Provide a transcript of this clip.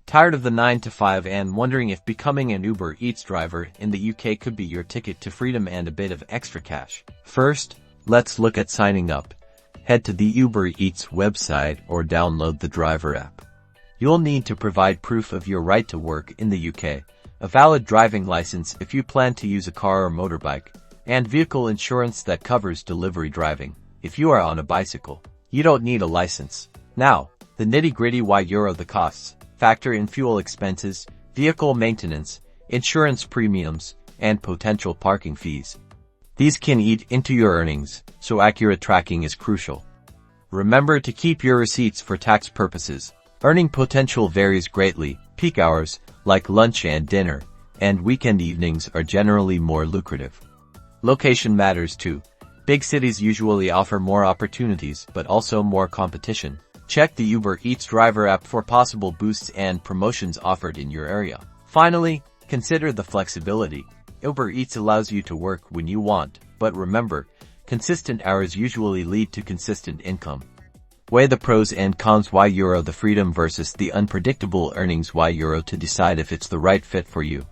Tired of the 9 to 5 and wondering if becoming an Uber Eats driver in the UK could be your ticket to freedom and a bit of extra cash? First, let's look at signing up. Head to the Uber Eats website or download the driver app. You'll need to provide proof of your right to work in the UK, a valid driving license if you plan to use a car or motorbike, and vehicle insurance that covers delivery driving. If you are on a bicycle, you don't need a license. Now, the nitty-gritty. Why euro the costs? Factor in fuel expenses, vehicle maintenance, insurance premiums, and potential parking fees. These can eat into your earnings, so accurate tracking is crucial. Remember to keep your receipts for tax purposes. Earning potential varies greatly. Peak hours, like lunch and dinner, and weekend evenings are generally more lucrative. Location matters too. Big cities usually offer more opportunities, but also more competition. Check the Uber Eats driver app for possible boosts and promotions offered in your area. Finally, consider the flexibility. Uber Eats allows you to work when you want, but remember, consistent hours usually lead to consistent income. Weigh the pros and cons. Why euro the freedom versus the unpredictable earnings? Why euro to decide if it's the right fit for you.